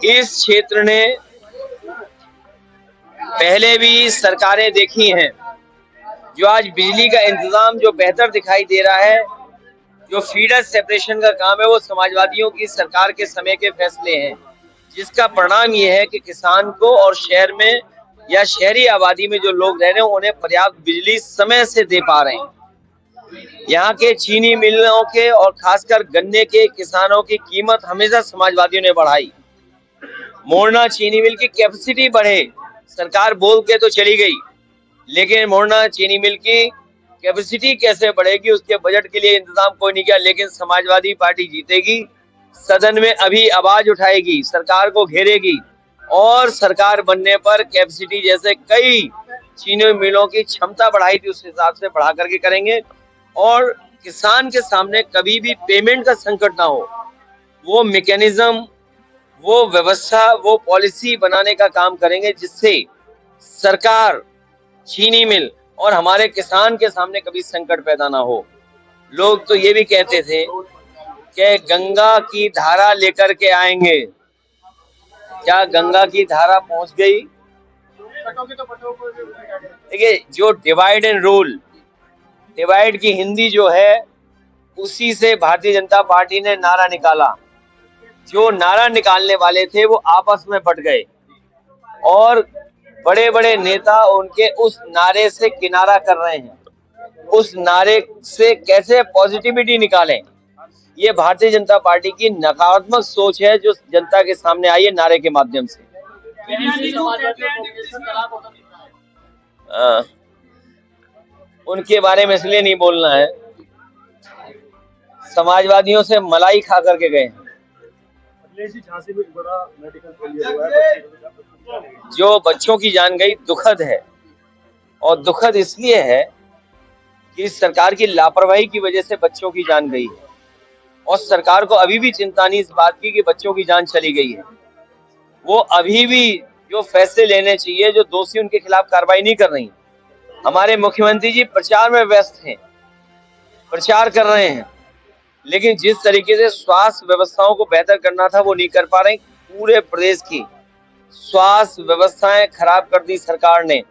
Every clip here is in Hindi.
इस क्षेत्र ने पहले भी सरकारें देखी हैं। जो आज बिजली का इंतजाम जो बेहतर दिखाई दे रहा है, जो फीडर सेपरेशन का काम है, वो समाजवादियों की सरकार के समय के फैसले हैं, जिसका परिणाम ये है कि किसान को और शहर में या शहरी आबादी में जो लोग रह रहे हैं उन्हें पर्याप्त बिजली समय से दे पा रहे हैं। यहाँ के चीनी मिलों के और खासकर गन्ने के किसानों की कीमत हमेशा समाजवादियों ने बढ़ाई। मोरना चीनी मिल की कैपेसिटी बढ़े, सरकार बोल के तो चली गई, लेकिन मोरना चीनी मिल की कैपेसिटी कैसे बढ़ेगी उसके बजट के लिए इंतजाम कोई नहीं किया। लेकिन समाजवादी पार्टी जीतेगी, सदन में अभी आवाज उठाएगी, सरकार को घेरेगी और सरकार बनने पर कैपेसिटी जैसे कई चीनी मिलों की क्षमता बढ़ाई थी उस हिसाब से बढ़ा करके करेंगे और किसान के सामने कभी भी पेमेंट का संकट ना हो, वो मैकेनिज्म, वो व्यवस्था, वो पॉलिसी बनाने का काम करेंगे जिससे सरकार, चीनी मिल और हमारे किसान के सामने कभी संकट पैदा ना हो। लोग तो ये भी कहते थे कि गंगा की धारा लेकर के आएंगे। क्या गंगा की धारा पहुंच गई? देखिए, जो डिवाइड एंड रूल, डिवाइड की हिंदी जो है उसी से भारतीय जनता पार्टी ने नारा निकाला। जो नारा निकालने वाले थे वो आपस में बट गए और बड़े बड़े नेता उनके उस नारे से किनारा कर रहे हैं। उस नारे से कैसे पॉजिटिविटी निकालें, ये भारतीय जनता पार्टी की नकारात्मक सोच है जो जनता के सामने आई है नारे के माध्यम से। उनके बारे में इसलिए नहीं बोलना है, समाजवादियों से मलाई खा करके गए हैं। जो बच्चों की जान गई दुखद है और दुखद इसलिए है कि सरकार की लापरवाही की वजह से बच्चों की जान गई है और सरकार को अभी भी चिंता नहीं इस बात की कि बच्चों की जान चली गई है। वो अभी भी जो फैसले लेने चाहिए, जो दोषी उनके खिलाफ कार्रवाई नहीं कर रही। हमारे मुख्यमंत्री जी प्रचार में व्यस्त हैं, प्रचार कर रहे हैं, लेकिन जिस तरीके से स्वास्थ्य व्यवस्थाओं को बेहतर करना था वो नहीं कर पा रहे। पूरे प्रदेश की स्वास्थ्य व्यवस्थाएं खराब कर दी सरकार ने।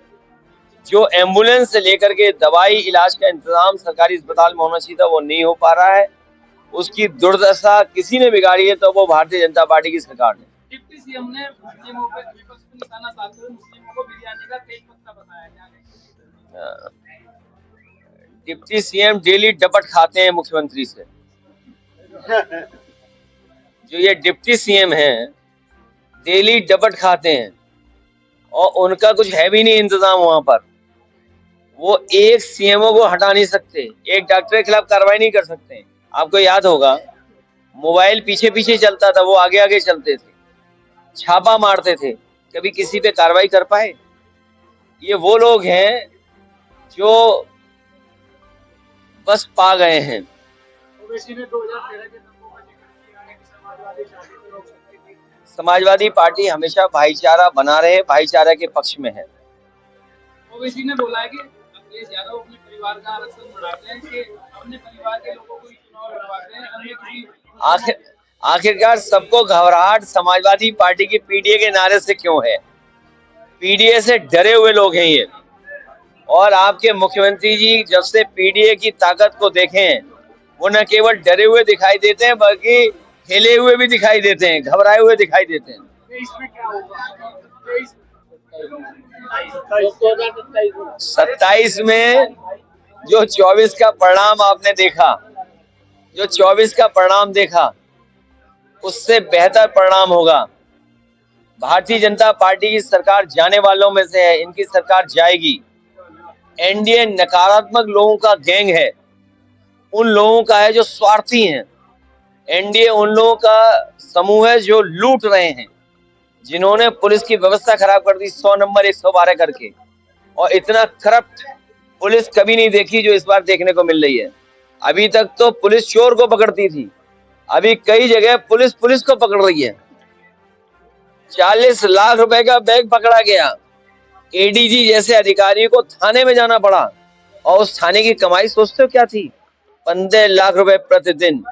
जो एम्बुलेंस से लेकर के दवाई इलाज का इंतजाम सरकारी अस्पताल में होना चाहिए था वो नहीं हो पा रहा है। उसकी दुर्दशा किसी ने बिगाड़ी है तो वो भारतीय जनता पार्टी की सरकार ने। डिप्टी सीएम ने मुस्लिमों पे निशाना साधते हुए मुस्लिमों को बिरयानी का तेज पत्ता बताया। डिप्टी सीएम डेली डपट खाते हैं मुख्यमंत्री से। जो ये डिप्टी सीएम हैं डेली डपट खाते हैं और उनका कुछ है भी नहीं इंतजाम वहां पर। वो एक सीएमओ को हटा नहीं सकते, एक डॉक्टर के खिलाफ कार्रवाई नहीं कर सकते। आपको याद होगा मोबाइल पीछे पीछे चलता था, वो आगे आगे चलते थे, छापा मारते थे, कभी किसी पे कार्रवाई कर पाए? ये वो लोग हैं जो बस पा गए हैं। समाजवादी पार्टी हमेशा भाईचारा बना रहे, भाईचारा के पक्ष में है। ओवैसी ने बोला है कि अखिलेश यादव अपने परिवार का आरक्षण बढ़ाते हैं कि अपने परिवार के लोगों को चुनाव लड़वाते हैं। आखिरकार सबको घबराहट समाजवादी पार्टी की पीडीए के नारे से क्यों है? पीडीए से डरे हुए लोग हैं ये। और आपके मुख्यमंत्री जी जब से पीडीए की ताकत को देखें वो न केवल डरे हुए दिखाई देते हैं बल्कि हिले हुए भी दिखाई देते हैं, घबराए हुए दिखाई देते हैं। 27 में जो 24 का परिणाम आपने देखा, जो 24 का परिणाम देखा उससे बेहतर परिणाम होगा। भारतीय जनता पार्टी की सरकार जाने वालों में से है, इनकी सरकार जाएगी। एनडीए नकारात्मक लोगों का गैंग है, उन लोगों का है जो स्वार्थी हैं। एनडीए उन लोगों का समूह है जो लूट रहे हैं, जिन्होंने पुलिस की व्यवस्था खराब कर दी 100 नंबर 112 करके। और इतना करप्ट पुलिस कभी नहीं देखी जो इस बार देखने को मिल रही है। अभी तक तो पुलिस चोर को पकड़ती थी, अभी कई जगह पुलिस को पकड़ रही है। 40 लाख रुपए का बैग पकड़ा गया, एडीजी जैसे अधिकारी को थाने में जाना पड़ा और उस थाने की कमाई सोचते हो क्या थी? 15 लाख रुपए प्रतिदिन।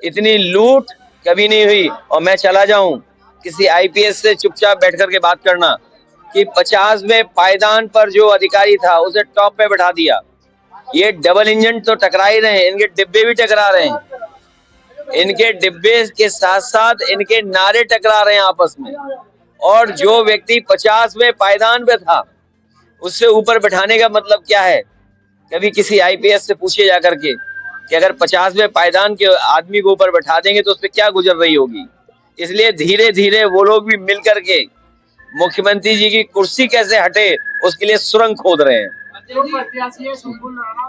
इतनी लूट कभी नहीं हुई। और मैं चला जाऊं किसी आईपीएस से चुपचाप बैठ करके बात करना कि 50वें पायदान पर जो अधिकारी था उसे टॉप पे बैठा दिया। ये डबल इंजन तो टकरा ही रहे हैं, इनके डिब्बे भी टकरा रहे हैं, इनके डिब्बे के साथ साथ इनके नारे टकरा रहे हैं आपस में। और जो व्यक्ति 50वें पायदान पे था उससे ऊपर बैठाने का मतलब क्या है? कभी किसी आईपीएस से पूछे जाकर के कि अगर 50वें पायदान के आदमी को ऊपर बैठा देंगे तो उस पर क्या गुजर रही होगी। इसलिए धीरे धीरे वो लोग भी मिल करके मुख्यमंत्री जी की कुर्सी कैसे हटे उसके लिए सुरंग खोद रहे हैं। जो प्रत्याशी है सुम्बुल राणा